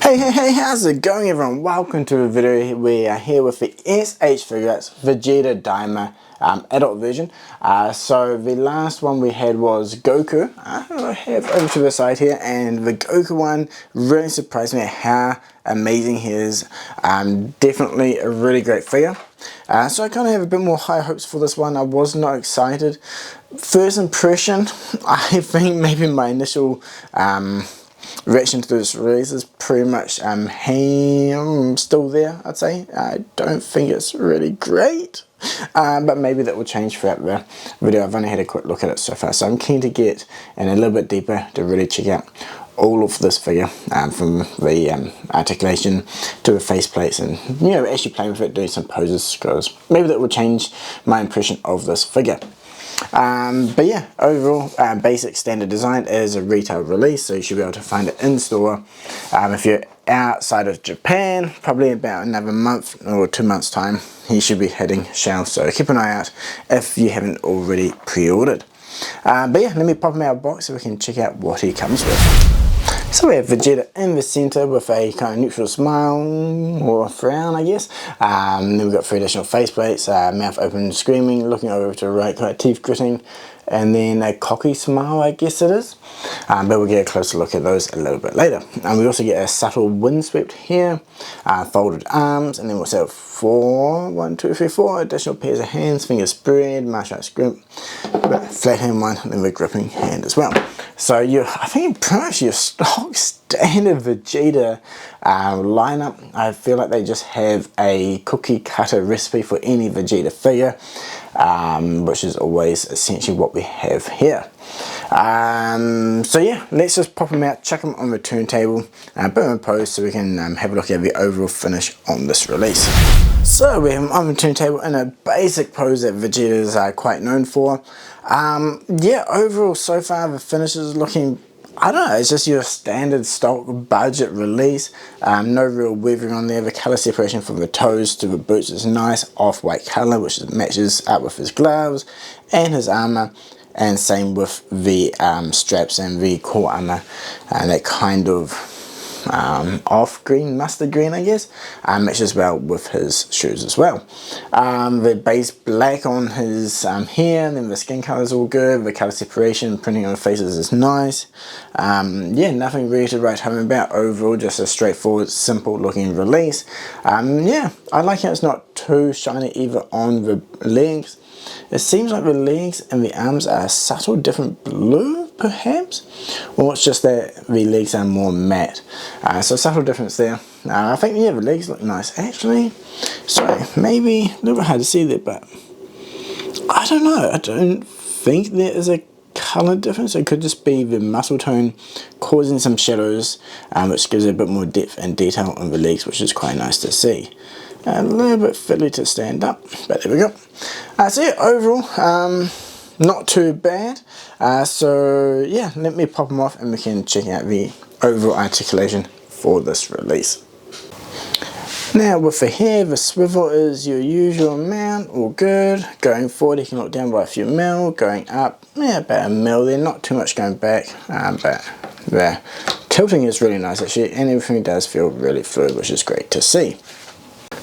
Hey, how's it going everyone? Welcome to a video. We are here with the SH Figuarts Vegeta Daima adult version. So the last one we had was Goku. I have over to the side here, and the Goku one really surprised me at how amazing he is. Definitely a really great figure. So I kind of have a bit more high hopes for this one. I was not excited. First impression, I think maybe my initial reaction to this release is pretty much still there, I'd say. I don't think it's really great, but maybe that will change throughout the video. I've only had a quick look at it so far, so I'm keen to get in a little bit deeper to really check out all of this figure, from the articulation to the faceplates, and actually playing with it, doing some poses, because maybe that will change my impression of this figure. But yeah, overall basic standard design is a retail release, so you should be able to find it in store. If you're outside of Japan, probably about another month or 2 months time, he should be hitting shelves, so keep an eye out if you haven't already pre-ordered. But yeah, let me pop him out of the box so we can check out what he comes with. So we have Vegeta in the centre with a kind of neutral smile, or frown I guess. Then we've got 3 additional faceplates, mouth open screaming, looking over to the right, kind of teeth gritting, and then a cocky smile I guess it is. But we'll get a closer look at those a little bit later. We also get a subtle windswept here, folded arms, and then we'll have 4 additional pairs of hands, fingers spread, martial arts grip, flat hand one, and then the gripping hand as well. So I think pretty much your stock standard Vegeta lineup. I feel like they just have a cookie cutter recipe for any Vegeta figure, which is always essentially what we have here. So yeah, let's just pop them out, chuck them on the turntable, put them in pose so we can have a look at the overall finish on this release. So we have them on the turntable in a basic pose that Vegeta is quite known for. Yeah, overall so far the finish is looking, I don't know, it's just your standard stock budget release. No real weaving on there. The colour separation from the toes to the boots is nice, off-white colour, which matches up with his gloves and his armour. And same with the straps and the core armour, and that kind of off green, mustard green I guess, matches well with his shoes as well. The base black on his hair, and then the skin colour is all good. The colour separation, printing on the faces is nice. Yeah, nothing really to write home about. Overall, just a straightforward, simple looking release. Yeah, I like how it's not too shiny either on the legs. It seems like the legs and the arms are a subtle different blue, perhaps, or it's just that the legs are more matte. So subtle difference there. I think, yeah, the legs look nice actually. Sorry, maybe a little bit hard to see there, but I don't know. I don't think there is a colour difference. It could just be the muscle tone causing some shadows, which gives it a bit more depth and detail on the legs, which is quite nice to see. A little bit fiddly to stand up, but there we go. So yeah, overall, not too bad. So yeah, let me pop them off and we can check out the overall articulation for this release. Now with the hair, the swivel is your usual amount, all good. Going forward, you can look down by a few mil. Going up, yeah, about a mil there, not too much going back, but the tilting is really nice actually, and everything does feel really fluid, which is great to see.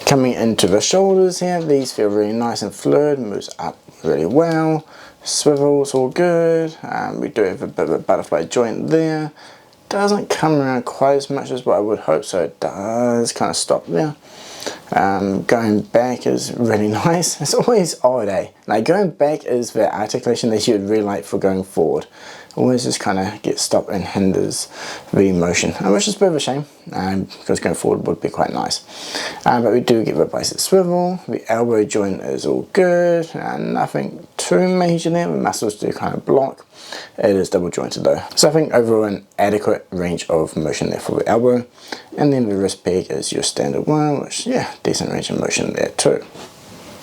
Coming into the shoulders here, these feel really nice and fluid, moves up really well. Swivels all good. We do have a bit of a butterfly joint there. Doesn't come around quite as much as what I would hope, so it does kind of stop there. Going back is really nice. It's always odd, eh? Like going back is the articulation that you would really like for going forward. Always just kind of gets stopped and hinders the motion, which is a bit of a shame, because going forward would be quite nice. But we do get the bicep swivel. The elbow joint is all good, nothing too major there. The muscles do kind of block. It is double jointed though, so I think overall an adequate range of motion there for the elbow. And then the wrist peg is your standard one, which, yeah, decent range of motion there too.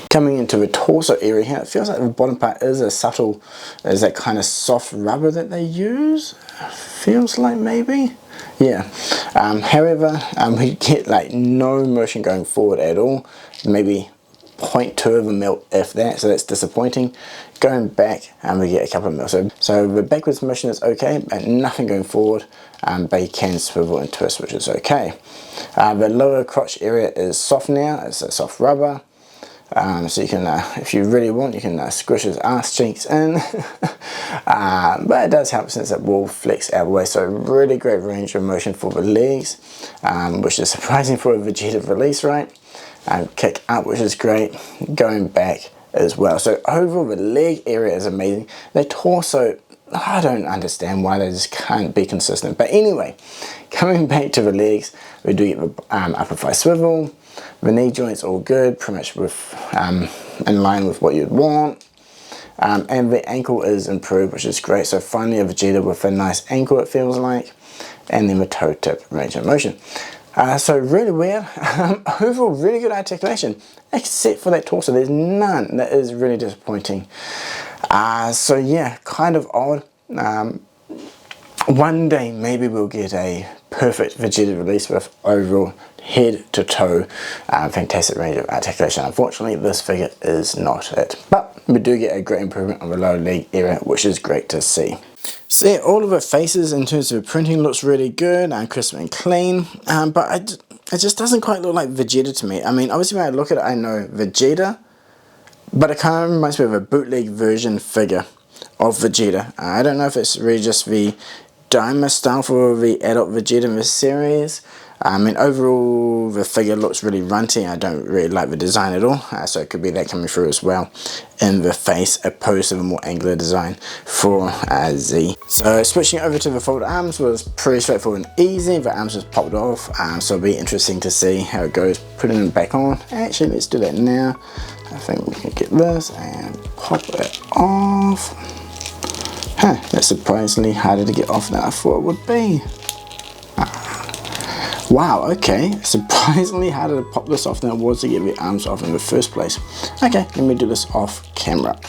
Coming into the torso area here, it feels like the bottom part is as subtle as that kind of soft rubber that they use. Feels like maybe, yeah. However, we get like no motion going forward at all. Maybe 0.2 of a mil if that, so that's disappointing. going back and we get a couple of mils. So the backwards motion is okay, but nothing going forward, but he can swivel and twist, which is okay. The lower crotch area is soft now, it's a soft rubber. So you can, if you really want, you can squish his ass cheeks in. But it does help since it will flex out of the way. So really great range of motion for the legs, which is surprising for a Vegeta release, right? Kick up, which is great. Going back as well. So overall, the leg area is amazing. The torso, I don't understand why they just can't be consistent. But anyway, coming back to the legs, we do get the upper thigh swivel. The knee joints all good, pretty much with in line with what you'd want. And the ankle is improved, which is great. So finally a Vegeta with a nice ankle, it feels like. And then the toe tip range of motion. So really weird. Overall, really good articulation, except for that torso. There's none. That is really disappointing. So yeah, kind of odd. One day maybe we'll get a perfect Vegeta release with overall head to toe fantastic range of articulation. Unfortunately, this figure is not it, but we do get a great improvement on the lower leg area, which is great to see. So yeah, all of the faces in terms of printing looks really good and crisp and clean, but it just doesn't quite look like Vegeta to me. I mean, obviously when I look at it, I know Vegeta, but it kind of reminds me of a bootleg version figure of Vegeta. I don't know if it's really just the Daima style for the adult Vegeta in this series. I mean, overall the figure looks really runty. I don't really like the design at all, so it could be that coming through as well in the face, opposed to the more angular design for Z. So switching over to the folded arms was pretty straightforward and easy. The arms just popped off, so it'll be interesting to see how it goes putting them back on. Actually, let's do that now. I think we can get this and pop it off. Huh, that's surprisingly harder to get off than I thought it would be. Wow, okay, surprisingly harder to pop this off than it was to get the arms off in the first place. Okay, let me do this off camera.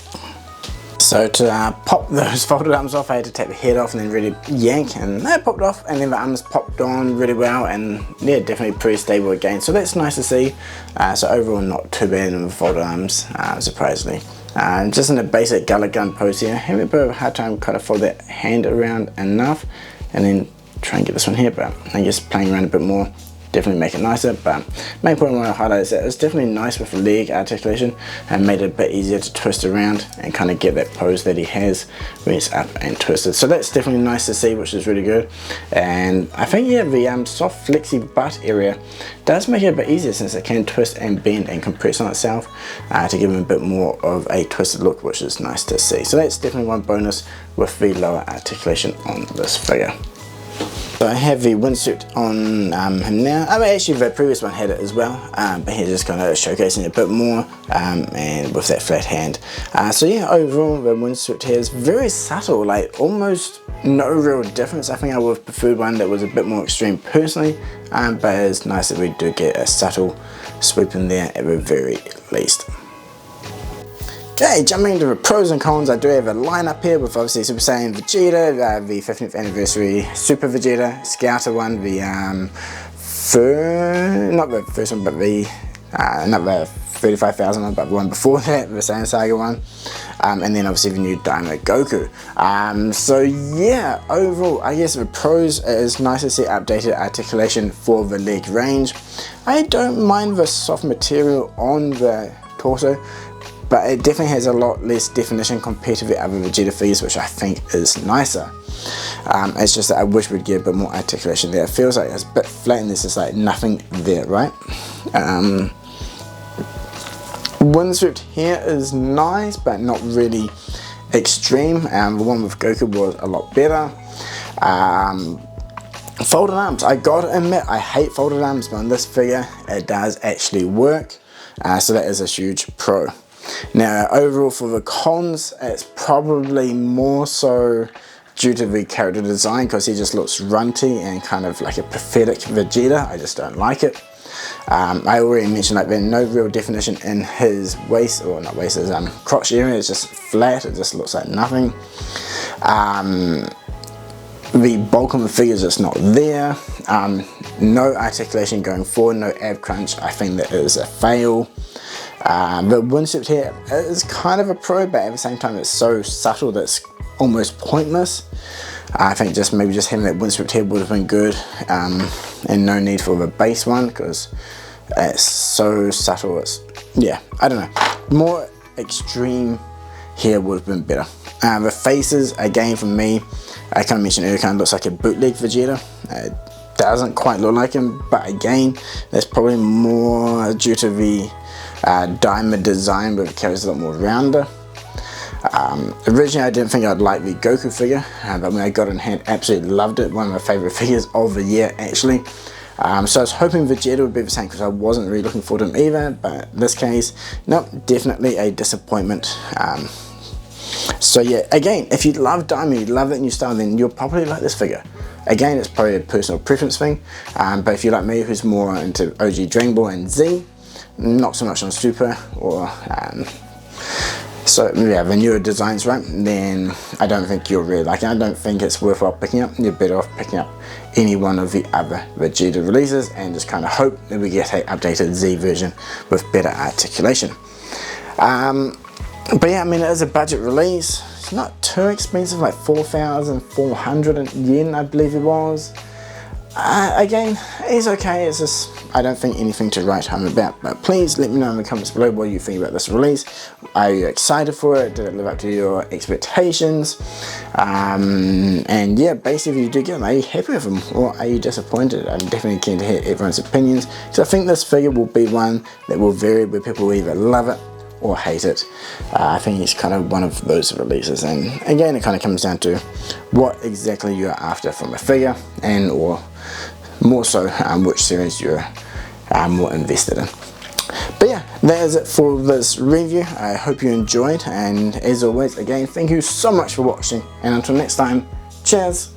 So to pop those folded arms off, I had to take the head off and then really yank, and that popped off, and then the arms popped on really well, and yeah, definitely pretty stable again. So that's nice to see. So overall, not too bad in the folded arms, surprisingly. Just in a basic gullet gun pose here, having a bit of a hard time kind of fold that hand around enough, and then try and get this one here, but I guess playing around a bit more definitely make it nicer. But main point I want to highlight is that it's definitely nice with the leg articulation and made it a bit easier to twist around and kind of get that pose that he has when it's up and twisted. So that's definitely nice to see, which is really good. And I think yeah, the soft flexy butt area does make it a bit easier since it can twist and bend and compress on itself to give him a bit more of a twisted look, which is nice to see. So that's definitely one bonus with the lower articulation on this figure. So I have the windsuit on him now. I mean, actually the previous one had it as well, but he's just kind of showcasing it a bit more, and with that flat hand. So yeah, overall the windsuit here is very subtle, like almost no real difference. I think I would have preferred one that was a bit more extreme personally, but it's nice that we do get a subtle swoop in there at the very least. Okay, jumping into the pros and cons, I do have a lineup here with obviously Super Saiyan Vegeta, the 15th anniversary Super Vegeta, Scouter one, the not the first one, but the not the 35,000 one, but the one before that, the Saiyan Saga one, and then obviously the new Daima Goku. So yeah, overall, I guess the pros is nice to see updated articulation for the leg range. I don't mind the soft material on the torso, but it definitely has a lot less definition compared to the other Vegeta figures, which I think is nicer. It's just that I wish we'd get a bit more articulation there. It feels like it's a bit flat and there's just like nothing there, right? Windsuit here is nice, but not really extreme. The one with Goku was a lot better. Folded arms, I gotta admit, I hate folded arms, but on this figure, it does actually work. So that is a huge pro. Now overall for the cons, it's probably more so due to the character design, because he just looks runty and kind of like a pathetic Vegeta. I just don't like it. I already mentioned like there's no real definition in his waist, or not waist, his crotch area. It's just flat, it just looks like nothing. The bulk of the figure is just not there. No articulation going forward, no ab crunch. I think that is a fail. The windswept hair is kind of a pro, but at the same time it's so subtle that it's almost pointless. I think maybe just having that windswept hair would have been good, and no need for the base one because it's so subtle. Yeah, I don't know. More extreme hair would have been better. The faces, again for me, I kind of mentioned earlier, kind of looks like a bootleg Vegeta. It doesn't quite look like him, but again, that's probably more due to the Daima design, where the character's a lot more rounder. Originally I didn't think I'd like the Goku figure, but when I got it in hand, absolutely loved it. One of my favourite figures of the year, actually. So I was hoping Vegeta would be the same, because I wasn't really looking forward to him either, but in this case, nope, definitely a disappointment. So yeah, again, if you love Daima, you love that new style, then you'll probably like this figure. Again, it's probably a personal preference thing, but if you're like me, who's more into OG Dragon Ball and Z, not so much on Super, or so yeah, the newer designs, right, then I don't think you'll really like it. I don't think it's worthwhile picking up. You're better off picking up any one of the other Vegeta releases and just kind of hope that we get an updated Z version with better articulation. But yeah, I mean, it is a budget release. It's not too expensive, like 4,400 yen, I believe it was. Again, it's okay. It's just, I don't think anything to write home about. But please let me know in the comments below what you think about this release. Are you excited for it? Did it live up to your expectations? And yeah, basically, if you do get them, are you happy with them or are you disappointed? I'm definitely keen to hear everyone's opinions, so I think this figure will be one that will vary, where people will either love it or hate it. I think it's kind of one of those releases, and again, it kind of comes down to what exactly you're after from a figure, and or more so which series you're more invested in. But yeah, that is it for this review. I hope you enjoyed, and as always, again, thank you so much for watching, and until next time, cheers.